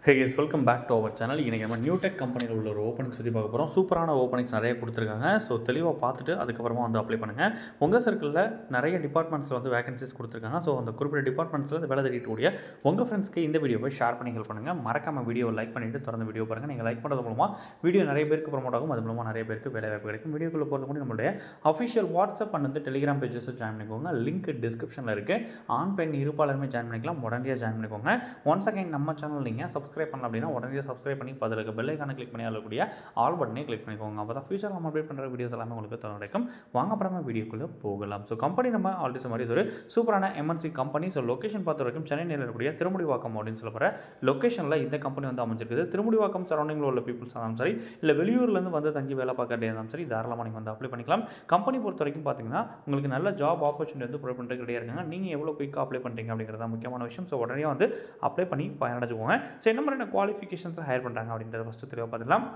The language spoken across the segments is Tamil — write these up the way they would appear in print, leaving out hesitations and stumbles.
Hey guys welcome back to our channel. இன்றைக்கி நம்ம நியூ டெக் கம்பெனியில் உள்ள ஒரு ஓப்பனிங்ஸ் பற்றி பார்க்க போகிறோம். சூப்பரான ஓப்பனிங்ஸ் நிறைய கொடுத்துருக்காங்க. ஸோ தெளிவாக பார்த்துட்டு அதுக்கப்புறமா வந்து அப்ளை பண்ணுங்கள். உங்கள் சர்க்கிளில் நிறைய டிபார்ட்மெண்ட்ஸில் வந்து வேகன்சிஸ் கொடுத்துருக்காங்க. ஸோ அந்த குறிப்பிட்ட டிபார்ட்மெண்ட்ஸில் வேலை தேடிக்கூடிய உங்கள் ஃப்ரெண்ட்ஸ்க்கு இந்த வீடியோவை ஷேர் பண்ணி ஹெல்ப் பண்ணுங்கள். மறக்காமல் வீடியோவை லைக் பண்ணிவிட்டு தொடர்ந்து வீடியோ பாருங்கள். நீங்கள் லைக் பண்ணுறது மூலமாக வீடியோ நிறைய பேருக்கு ப்ரமோட் ஆகும். அது மூலமாக நிறைய பேருக்கு வேலை வாய்ப்பு கிடைக்கும். வீடியோக்குள்ளே போகிறது கூட நம்மளுடைய அஃபிஷியல் வாட்ஸ்அப் அண்ட் வந்து டெலிகிராம் பேஜஸும் ஜாயின் பண்ணிக்கோங்க. லிங்க் டிஸ்கிரிப்ஷனில் இருக்குது. ஆண் பெண் இருப்பாளருமே ஜாயின் பண்ணிக்கலாம். உடனடியாக ஜாயின் பண்ணிக்கோங்க. ஒன்ஸ் அகைன் நம்ம சேனல் நீங்கள் சப்ஸ்கிரைப் பண்ணலாம் அப்படின்னா உடனே சப்ஸ்கிரைப் பண்ணி பதில் இருக்க பெல் ஐகானை கிளிக் பண்ணி வரக்கூடிய ஆல் பட்டனை கிளிக் பண்ணிக்கோங்க. அப்போ தான் ஃபியூச்சர் நம்ம அப்டேட் பண்ணுற வீடியோஸ் எல்லாமே உங்களுக்கு கிடைக்கும். வாங்க அப்புறமா வீடியோக்குள்ளே போகலாம். ஸோ கம்பெனி நம்ம ஆல்ரெடி சொன்ன ஒரு சூப்பரான எம்என்சி கம்பெனி. ஸோ லொக்கேஷன் பார்த்த வரைக்கும் சென்னை நேரில் இருக்கக்கூடிய திருமுடிவாக்கம் அப்படின்னு சொல்லப்படுற லொக்கேஷனில் இந்த கம்பெனி வந்து அமைஞ்சிருக்குது. திருமுடிவாக்கம் சரௌண்டிங்கில் உள்ள பீப்புள்ஸ் ஆனாலும் சரி, இல்லை வெளியூர்லேருந்து வந்து தங்கி வேலை பார்க்கறதே இருந்தாலும் சரி, தாராளமாக நீங்கள் வந்து அப்ளை பண்ணிக்கலாம். கம்பெனி பொறுத்த வரைக்கும் பார்த்தீங்கன்னா உங்களுக்கு நல்ல ஜாப் ஆப்பர்ச்சுனிட்டி வந்து ப்ரொவைட் பண்ணுறது கிடையாது இருக்காங்க. நீங்கள் எவ்வளோ குயிக்காக அப்ளை பண்ணுறீங்க அப்படிங்கிறத முக்கியமான விஷயம். ஸோ உடனே வந்து அப்ளை பண்ணி பயனடைஞ்சுக்கோங்க. ஸோ என்ன மாதிரியான குவாலிஃபிகேஷன்ஸில் ஹையர் பண்ணுறாங்க அப்படின்றத ஃபஸ்ட்டு தெளிவாக பார்த்துக்கலாம்.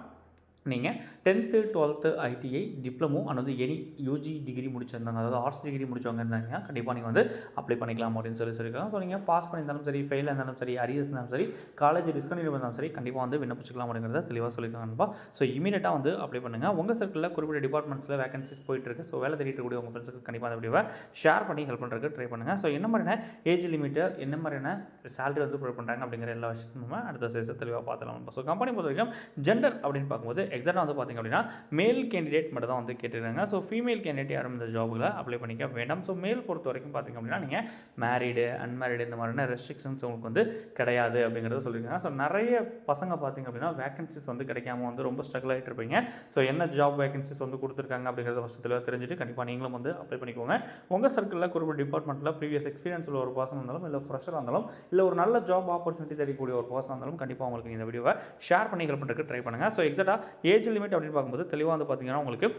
நீங்கள் 10th 12th ITI diploma and வந்து எனி யூஜி டிகிரி முடிச்சிருந்தாங்க, அதாவது ஆர்ட்ஸ் டிகிரி முடிச்சவங்க இருந்தாங்கன்னா கண்டிப்பாக நீங்கள் வந்து அப்ளை பண்ணிக்கலாம் அப்படின்னு சொல்லியிருக்காங்க. ஸோ நீங்கள் பாஸ் பண்ணியிருந்தாலும் சரி, ஃபெயில் இருந்தாலும் சரி, அரியர்ஸ் இருந்தாலும் சரி, காலேஜ் டிஸ்கண்டினியூ இருந்தாலும் சரி, கண்டிப்பாக வந்து விண்ணப்பிச்சிக்கலாம் அப்படிங்கிறத தெளிவாக சொல்லியிருக்காங்கப்பா. ஸோ இமீடியட்டாக வந்து அப்ளை பண்ணுங்கள். உங்கள் சர்க்கிளில் குறிப்பிட்ட டிபார்ட்மெண்ட்ஸில் வேகன்சிஸ் போயிட்டு இருக்கு. ஸோ வேலை தேடிட்டு இருக்கக்கூடிய உங்கள் ஃப்ரெண்ட்ஸுக்கு கண்டிப்பாக அந்த வீடியோவை ஷேர் பண்ணி ஹெல்ப் பண்ணுறதுக்கு ட்ரை பண்ணுங்கள். ஸோ என்ன மாதிரியான ஏஜ் லிமிட்டு, என்ன மாதிரியான சேலரி வந்து ப்ரொவைட் பண்ணுறாங்க அப்படிங்கிற எல்லா விஷயமும் அடுத்த சேஸை தெளிவாக பார்த்துலாம். ஸோ கம்பெனி பொறுத்த வரைக்கும் ஜெண்டர் அப்படின்னு பார்க்கும்போது எக்ஸாக்டாக வந்து பார்த்திங்க அப்படின்னா மேல் கேண்டிடேட் மட்டும் தான் வந்து கேட்டுருக்காங்க. ஸோ ஃபீமேல் கேண்டிடேட் யாரும் இந்த ஜாபுகளை அப்ளை பண்ணிக்க வேண்டாம். ஸோ மேல் பொறுத்த வரைக்கும் பார்த்திங்க அப்படின்னா நீங்கள் மேரீடு, அன்மேரிடு இந்த மாதிரியான ரெஸ்ட்ரிக்ஷன்ஸ் உங்களுக்கு வந்து கிடையாது அப்படிங்கிறத சொல்லியிருக்காங்க. ஸோ நிறைய பசங்க பார்த்திங்க அப்படின்னா வேகன்சிஸ் வந்து கிடைக்காம வந்து ரொம்ப ஸ்ட்ரகிள் ஆகிட்டு இருப்பீங்க. ஸோ என்ன ஜாப் வேகன்சிஸ் வந்து கொடுத்துருக்காங்க அப்படிங்கிறத வருஷத்தில் தெரிஞ்சுட்டு கண்டிப்பாக நீங்களும் வந்து அப்ளை பண்ணிக்கோங்க. உங்கள் சர்க்கிளில் குறிப்பிட்ட டிபார்ட்மெண்ட்டில் ப்ரீவியஸ் எக்ஸ்பீரியன்ஸ் உள்ள ஒரு பர்சன் இருந்தாலும், இல்லை ஃப்ரெஷராக இருந்தாலும், இல்லை ஒரு நல்ல ஜாப் ஆப்பர்ச்சுனிட்டி தெரியக்கூடிய ஒரு பர்சன் இருந்தாலும் கண்டிப்பாக உங்களுக்கு இந்த வீடியோவை ஷேர் பண்ணி ஹெல்ப் பண்ணுறதுக்கு ட்ரை பண்ணுங்கள். ஸோ எக்ஸாக்டாக ஏஜ் லிமிட் அப்படின்னு பார்க்கும்போது தெளிவாக வந்து பார்த்தீங்கன்னா உங்களுக்கு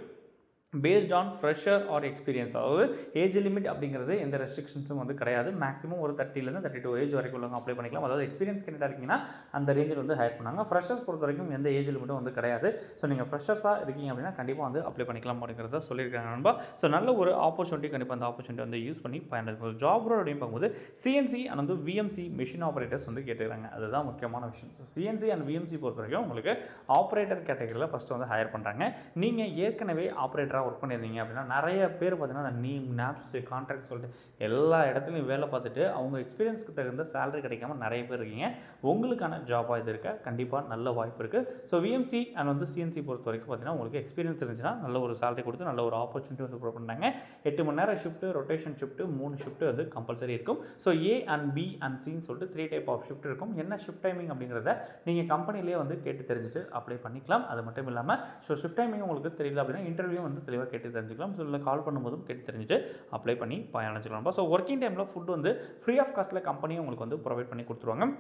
based on fresher or experience, அதாவது ஏஜ் லிமிட் அப்படிங்கிறது எந்த ரெஸ்ட்ரிக்ஷன்ஸும் வந்து கிடையாது. மேக்ஸிமம் ஒரு 30லேருந்து 32 ஏஜ் வரைக்கும் உள்ளவங்க அப்ளை பண்ணிக்கலாம். அதாவது எக்ஸ்பீரியன்ஸ் கேண்டிடேட் இருக்கீங்கன்னா அந்த ரேஞ்சில் வந்து ஹையர் பண்ணாங்க. ஃப்ரெஷர்ஸ் பொறுத்த வரைக்கும் எந்த ஏஜ் லிமிட்டும் வந்து கிடையாது. ஸோ நீங்கள் ஃப்ரெஷர்ஸாக இருக்கீங்க அப்படின்னா கண்டிப்பாக வந்து அப்ளை பண்ணிக்கலாம் அப்படிங்கிறத சொல்லியிருக்காங்க நண்பா. ஸோ நல்ல ஒரு ஆப்பர்ச்சுனிட்டி, கண்டிப்பாக அந்த ஆப்பர்ச்சுனிட்டி வந்து யூஸ் பண்ணி பயன்படுத்தும். ஜாப் ரோல் அப்படின்னு பார்க்கும்போது சிஎன்சி அண்ட் வந்து விஎம்சி மிஷின் ஆப்ரேட்டர்ஸ் வந்து கேட்டுக்கிறாங்க. அதுதான் முக்கியமான விஷயம். ஸோ சிஎன்சி அண்ட் விஎம்சி பொறுத்த வரைக்கும் உங்களுக்கு ஆப்ரேட்டர் கேட்டகரியில் ஃபஸ்ட்டு வந்து ஹையர் பண்ணுறாங்க. நீங்கள் ஏற்கனவே ஆப்ரேட்டராக ஒர்க் பண்ணியிருந்தீங்க அப்படின்னா நிறைய பேர் பார்த்தீங்கன்னா அந்த நீம், நாப்ஸ், கான்ட்ராக்ட் சொல்லிட்டு எல்லா இடத்துலையும் வேலை பார்த்துட்டு அவங்க எக்ஸ்பீரியன்ஸ்க்கு தகுந்த சேலரி கிடைக்காம நிறைய பேர் இருக்கீங்க. உங்களுக்கான ஜாபாக இது இருக்க கண்டிப்பாக நல்ல வாய்ப்பு இருக்குது. ஸோ விஎம்சி அண்ட் வந்து சிஎன்சி பொறுத்த வரைக்கும் பார்த்தீங்கன்னா உங்களுக்கு எக்ஸ்பீரியன்ஸ் இருந்துச்சுன்னா நல்ல ஒரு சேலரி கொடுத்து நல்ல ஒரு ஆப்பர்ச்சுனிட்டி வந்து ப்ரொவைட் பண்ணாங்க. 8 மணி நேரம் ஷிஃப்ட்டு, ரொட்டேஷன் ஷிஃப்ட்டு, 3 ஷிஃப்ட்டு வந்து கம்பல்சரி இருக்கும். So A and B and சின்னு சொல்லிட்டு 3 டைப் ஆஃப் ஷிஃப்ட் இருக்கும். என்ன ஷிஃப்ட் டைமிங் அப்படிங்கிறத நீங்கள் கம்பெனிலேயே வந்து கேட்டு தெரிஞ்சுட்டு அப்ளை பண்ணிக்கலாம். அது மட்டும் இல்லாமல் ஸோ ஷிஃப்ட் டைமிங் உங்களுக்கு தெரியல அப்படின்னா இன்டர்வியூ வந்து தெளிவாக கேட்டு தெரிஞ்சுக்கலாம். ஸோ இல்லை கால் பண்ணும்போதும் கேட்டு தெரிஞ்சுட்டு அப்ளை பண்ணி பயனடைச்சிக்கலாம். ஸோ ஒர்க்கிங் டைமில் ஃபுட் வந்து ஃப்ரீ ஆஃப் காஸ்ட்டில் கம்பெனியும் உங்களுக்கு வந்து ப்ரொவைட் பண்ணி கொடுத்துருவாங்க.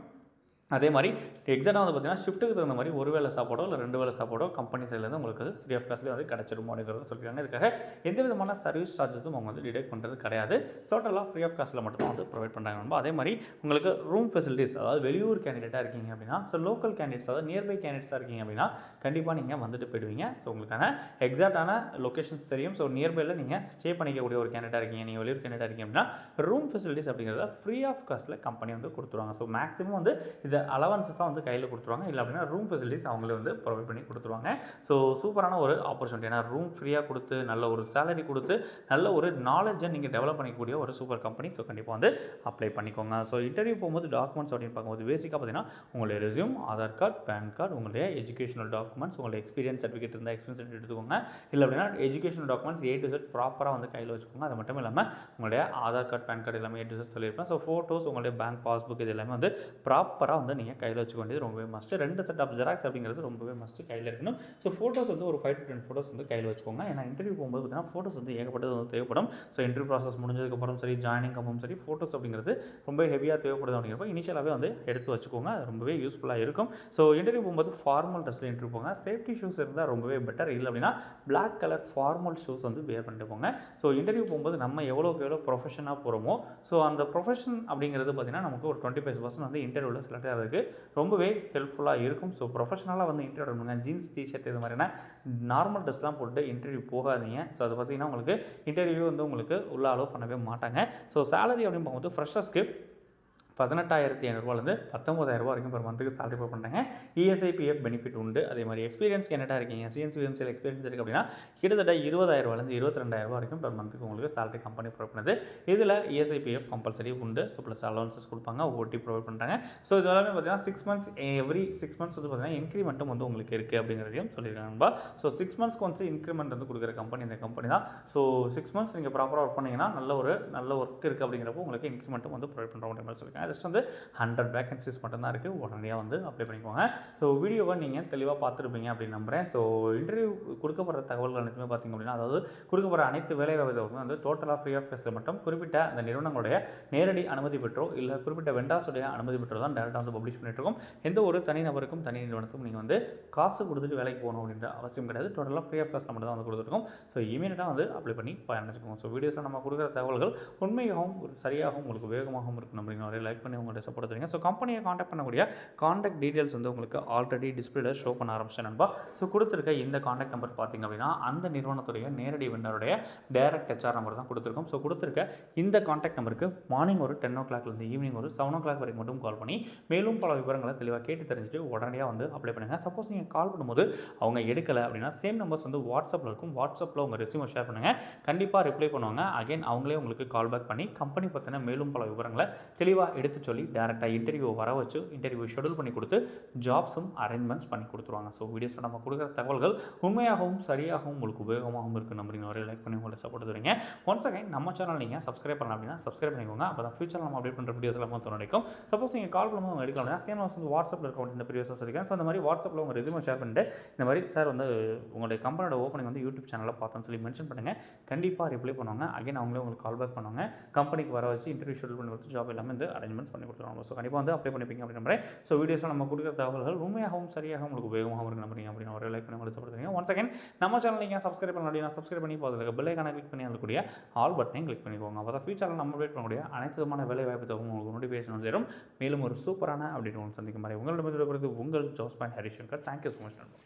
அதே மாதிரி எக்ஸாக்டாக வந்து பார்த்தீங்கன்னா ஷிஃப்ட்டுக்கு தகுந்த மாதிரி ஒரு வேளை சாப்பாடோ இல்லை 2 வேளை சாப்பாடோ கம்பெனி சைட்லேருந்து உங்களுக்கு அது ஃப்ரீ ஆஃப் காஸ்ட்லேயே வந்து கிடச்சிடும் அப்படிங்கிறத சொல்லியிருக்காங்க. இதுக்காக எந்த விதமான சர்வீஸ் சார்ஜஸும் அவங்க வந்து டிடெக்ட் பண்ணுறது கிடையாது. டோட்டலாக ஃப்ரீ ஆஃப் காஸ்ட்டில் மட்டும் தான் வந்து ப்ரொவைட் பண்ணுறாங்க. அதே மாதிரி உங்களுக்கு ரூம் ஃபெசிலிட்டிஸ், அதாவது வெளியூர் கேண்டிடேட்டாக இருக்கீங்க அப்படின்னா, ஸோ லோக்கல் கேண்டிடேட்ஸ், அதாவது நியர்பை கேண்டிடேட்ஸாக இருக்கீங்க அப்படின்னா கண்டிப்பாக நீங்கள் வந்துட்டு போயிடுவீங்க. ஸோ உங்களுக்கான எக்ஸாக்டான லொக்கேஷன்ஸ் தெரியும். ஸோ நியர்பையில் நீங்கள் ஸ்டே பண்ணிக்கக்கூடிய ஒரு கேண்டிடேட்டாக இருக்கீங்க, நீங்கள் வெளியூர் கேண்டிடேட்டாக இருக்கீங்க அப்படின்னா ரூம் ஃபெசிலிட்டிஸ் அப்படிங்கிறத ஃப்ரீ ஆஃப் காஸ்ட்டில் கம்பெனி வந்து கொடுத்துருவாங்க. ஸோ மேக்ஸிமம் வந்து இது அலவன்ஸஸாக வந்து கையில் கொடுத்துருவாங்க. இல்லை அப்படின்னா ரூம் ஃபெசிலிட்டிஸ் அவங்களே வந்து ப்ரொவைட் பண்ணி கொடுத்துருவாங்க. ஸோ சூப்பரான ஒரு ஆப்பர்ச்சுனிட்டி. ஏன்னா ரூம் ஃப்ரீயாக கொடுத்து நல்ல ஒரு சேலரி கொடுத்து நல்ல ஒரு நாலேஜை நீங்கள் டெவலப் பண்ணிக்கக்கூடிய ஒரு சூப்பர் கம்பெனி. ஸோ கண்டிப்பாக வந்து அப்ளை பண்ணிக்கோங்க. ஸோ இன்டர்வியூ போகும்போது டாக்குமெண்ட்ஸ் அப்படின்னு பார்க்கும்போது பேசிக்காக பார்த்தீங்கன்னா உங்களுடைய resume, Aadhaar card, pan card, உங்களுடைய எஜுகேஷனல் டாக்குமெண்ட்ஸ், உங்களுடைய எக்ஸ்பீரியன்ஸ் சர்டிஃபிகேட் இருந்தால் எக்ஸ்பீரியன்ஸ் சர்டிஃபிகேட் எடுத்துக்கோங்க. இல்லை அப்படின்னா educational documents A to Z ப்ராப்பராக வந்து கையில் வச்சுக்கோங்க. அது மட்டும் இல்லாமல் உங்களுடைய ஆதார் கார்டு, பேன் கார்டு எல்லாமே A to Z சொல்லியிருப்பேன். ஸோ ஃபோட்டோஸ், உங்களுடைய பேங்க் பாஸ்புக் இது எல்லாமே வந்து ப்ராப்பராக வந்து நீங்கள் கையில் வச்சுக்க வேண்டியது ரொம்பவே மஸ்ட். 2 செட் ஆஃப் ஜெராக்ஸ் அப்படிங்கிறது ரொம்பவே மஸ்ட் கையில் இருக்கணும். ஸோ ஃபோட்டோஸ் வந்து ஒரு 5 to 10 ஃபோட்டோஸ் வந்து கையில் வச்சுக்கோங்க. ஏன்னா இன்டர்வியூ போகும்போது பார்த்தீங்கன்னா ஃபோட்டோஸ் வந்து ஏகப்பட்டது வந்து தேவைப்படும். ஸோ இன்டர்வியூ ப்ராசஸ் முடிஞ்சதுக்கப்புறம் சரி, ஜாயினிங் அப்புறம் சரி, ஃபோட்டோஸ் அப்படிங்கிறது ரொம்ப ஹெவியாக தேவைப்படுது அப்படிங்கிறப்ப இனிஷியலாகவே வந்து எடுத்து வச்சுக்கோங்க. அது ரொம்பவே யூஸ்ஃபுல்லாக இருக்கும். ஸோ இன்டர்வியூ போகும்போது ஃபார்மல் ட்ரெஸ்ஸில் இன்டர்வியூ போங்க. சேஃப்டி ஷூஸ் இருந்தால் ரொம்பவே பெட்டர். இல்லை அப்படின்னா பிளாக் கலர் ஃபார்மல் ஷூஸ் வந்து வேர் பண்ணிட்டு போங்க. ஸோ இன்டர்வியூ போகும்போது நம்ம எவ்வளோக்கு எவ்வளோ ப்ரொஃபஷனாக போகிறோமோ, ஸோ அந்த ப்ரொஃபஷன் அப்படிங்கிறது பார்த்தீங்கன்னா நமக்கு ஒரு 25% வந்து இன்டர்வியூவில் செலக்ட் ஆகிறதுக்கு ரொம்பவே ஹெல்ப்ஃபுல்லாக இருக்கும். ஸோ ப்ரொஃபஷனலாக வந்து இன்டர்வியூ பண்ணுங்கள். ஜீன்ஸ், டிஷர்ட் இது மாதிரியான நார்மல் ட்ரெஸ்லாம் போட்டு இன்டர்வியூ போகாதீங்க. ஸோ அது பார்த்தீங்கன்னா உங்களுக்கு இன்டர்வியூ வந்து உங்களுக்கு உள்ள அலோவ் பண்ணவே மாட்டாங்க. ஸோ சேலரி அப்படின்னு பார்க்கும்போது ஃப்ரெஷர்ஸ்க்கு 18,500 19,000 வரைக்கும் per மந்த்துக்கு சேலரி ப்ரொவைட் பண்ணுறாங்க. இஎஸ்ஐ பிஎஃப் பெனிஃபிட் உண்டு. அதே மாதிரி எக்ஸ்பீரியன்ஸ் கேண்டிடேட்டாக இருக்கீங்க, சிஎன்சிஎம்சியில் எக்ஸ்பீரியன்ஸ் இருக்குது அப்படின்னா கிட்டத்தட்ட 20,000 22,000 வரைக்கும் per மந்த்துக்கு உங்களுக்கு சேலரி கம்பெனி ப்ரொவைட் பண்ணுது. இதில் இஎஸ்ஐ பிஎஃப் கம்பல்சரி உண்டு. ஸோ ப்ளஸ் அலவன்சஸ் கொடுப்பாங்க, ஓடி ப்ரொவைட் பண்ணுறாங்க. ஸோ இது எல்லாமே பார்த்தீங்கன்னா 6 மந்த்ஸ் எவ்ரி 6 மந்த்ஸ் வந்து பார்த்தீங்கன்னா இன்க்ரிமெண்ட்டும் வந்து உங்களுக்கு இருக்குது அப்படிங்கிறதையும் சொல்லியிருக்காங்க. ஸோ 6 மந்த்ஸ்க்கு ஒன்ஸ் இன்க்ரிமெண்ட் வந்து கொடுக்குற கம்பெனி இந்த கம்பெனி தான். ஸோ 6 மந்த்ஸ் நீங்கள் ப்ராப்பராக ஒர்க் பண்ணிங்கன்னா நல்ல ஒர்க் இருக்குது அப்படிங்கிறப்போ உங்களுக்கு இன்க்ரிமெண்ட்டும் வந்து ப்ரொவைட் பண்ணுற மாதிரி சொல்லியிருக்காங்க. ஜஸ்ட் வந்து 100 வேகன்சிஸ் மட்டும்தான் இருக்குது. உடனடியாக வந்து அப்ளை பண்ணிக்கோங்க. ஸோ வீடியோவை நீங்கள் தெளிவாக பார்த்துருப்பீங்க அப்படின்னு நம்புகிறேன். ஸோ இன்டர்வியூ கொடுக்கப்படுற தகவல்கள் அனைத்துமே பார்த்திங்க அப்படின்னா, அதாவது கொடுக்கப்படுற அனைத்து வேலைவாய்ப்பு வந்து டோட்டலாக ஃப்ரீ ஆஃப் காஸ்ட்டில் மட்டும் குறிப்பிட்ட அந்த நிறுவனங்களுடைய நேரடி அனுமதி பெற்றோ இல்லை குறிப்பிட்ட வெண்டாஸுடைய அனுமதி பெற்றோ தான் டேரெக்டாக வந்து பப்ளிஷ் பண்ணிட்டு இருக்கோம். எந்த ஒரு தனி நபருக்கும் தனி நிறுவனத்துக்கும் நீங்கள் வந்து காசு கொடுத்துட்டு வேலைக்கு போகணும் அப்படின்ற அவசியம் கிடையாது. டோட்டலாக ஃப்ரீ ஆஃப் காஸ்ட்டில் மட்டும் தான் வந்து கொடுத்துருக்கோம். ஸோ இமீடியட்டாக வந்து அப்ளை பண்ணி பயணிச்சுக்கோங்க. ஸோ வீடியோஸில் நம்ம கொடுக்குற தகவல்கள் உண்மையாகவும் சரியாகவும் உங்களுக்கு வேகமாகவும் இருக்கணும் அப்படிங்கிற ஒரு லைக் பண்ணி உங்களுடைய சப்போர்ட் தருவீங்க. ஸோ கம்பெனியை காண்டாக்ட் பண்ணக்கூடிய காண்டாக்ட் டீட்டெயில்ஸ் வந்து உங்களுக்கு ஆல்ரெடி டிஸ்பிளேல ஷோ பண்ண ஆரம்பிச்சேன் நண்பா. ஸோ கொடுத்துருக்க இந்த காண்டாக்ட் நம்பர் பார்த்திங்க அப்படின்னா அந்த நிறுவனத்துடைய நேரடி வெண்டருடைய டைரக்ட் ஹெச்ஆர் நம்பர் தான் கொடுத்துருக்கோம். ஸோ கொடுத்துருக்க இந்த காண்டாக்ட் நம்பருக்கு மார்னிங் ஒரு 10 o'clockலேருந்து ஈவினிங் ஒரு 7 o'clock வரைக்கும் மட்டும் கால் பண்ணி மேலும் பல விவரங்களை தெளிவாக கேட்டு தெரிஞ்சுட்டு உடனடியாக வந்து அப்ளை பண்ணுங்கள். சப்போஸ் நீங்கள் கால் பண்ணும்போது அவங்க எடுக்கலை அப்படின்னா சேம் நம்பர்ஸ் வந்து வாட்ஸ்அப்பில் இருக்கும். வாட்ஸ்அப்பில் உங்கள் ரெஸ்யூமை ஷேர் பண்ணுங்கள். கண்டிப்பாக ரிப்ளை பண்ணுவாங்க. அகைன் அவங்களே உங்களுக்கு கால் பேக் பண்ணி கம்பெனி பற்றின மேலும் பல விவரங்களை தெளிவாக எடுத்து சொல்லி டேரெக்டாக இன்டர்வியூ வர வச்சு இன்டர்வியூ ஷெடியூல் பண்ணி கொடுத்து ஜாப்ஸும் அரேஞ்ச்மெண்ட்ஸ் பண்ணி கொடுத்துருவாங்க. ஸோ வீடியோஸில் நம்ம கொடுக்குற தகவல்கள் உண்மையாகவும் சரியாகவும் உங்களுக்கு உபயோகமாகவும் இருக்குது அப்படின்னு ஒரு லைக் பண்ணி உங்களை சப்போர்ட் தருவீங்க. ஒன்ஸ் அகைன் நம்ம சேனல் நீங்கள் சப்ஸ்கிரைப் பண்ணலாம் அப்படின்னா சப்ஸ்கிரைப் பண்ணிக்கோங்க. அப்போ தான் ஃபியூச்சர் நம்ம அப்டேட் பண்ணுற வீடியோஸ் எல்லாம் கிடைக்கும். சப்போஸ் நீங்கள் கால் பண்ணும்போது அவங்க எடுக்கலாம் அப்படின்னா சேம் வந்து வாட்ஸ்அப்பில் இருக்க இந்த ப்ரீவியஸாக இருக்கேன். ஸோ அந்த மாதிரி வாட்ஸ்அப்பில் உங்கள் ரெஸ்யூமை ஷேர் பண்ணிட்டு இந்த மாதிரி சார் வந்து உங்களுடைய கம்பெனியோட ஓப்பனிங் வந்து யூடியூப் சேனலில் பார்த்தோன்னு சொல்லி மென்ஷன் பண்ணுங்கள். கண்டிப்பாக ரிப்ளை பண்ணுவாங்க. அகைன் அவங்களே உங்களுக்கு கால் பேக் பண்ணுவாங்க. கம்பெனிக்கு வர வச்சு இன்டர்வியூ ஷெடியூல் பண்ணி கொடுத்து ஜாப் எல்லாமே வந்து அரேஞ்ச்மெண்ட்ஸ் பண்ணி கொடுத்துருவாங்க. ஸோ கண்டிப்பாக வந்து அப்ளை பண்ணிப்பீங்க அப்படின்னு நம்புறேன். ஸோ வீடியோஸில் நம்ம கொடுக்குற தகவல்கள் உண்மையாகவும் சரியாகவும் உங்களுக்கு உபயோகமாகவும் இருக்கு நம்புறீங்க அப்படின்னு ஒரு லைக் பண்ணி உங்களுக்கு சப்போர்ட். ஒன்ஸ் அகைன் நம்ம சேனல் நீங்கள் சப்ஸ்கிரைப் பண்ணலாம் அப்படின்னா சப்ஸ்கிரைப் பண்ணி பார்த்துருக்க பெல் ஐகானை கிளிக் பண்ணி அதுக்கூடிய ஆல் பட்டனையும் கிளிக் பண்ணிக்கோங்க. அப்போ தான் ஃபியூச்சரில் நம்ம அப்டேட் பண்ணக்கூடிய அனைத்து விதமான வேலை வாய்ப்பு தகவல் உங்களுக்கு நோட்டிஃபிகேஷன் சேரும். மேலும் ஒரு சூப்பரான அப்டேட் ஒன்று சந்திக்கும் வரை உங்களிடமிருந்து உங்கள் ஜோஸ்பான் ஹரிசங்கர். தேங்க்யூ ஸோ மச் நண்பா.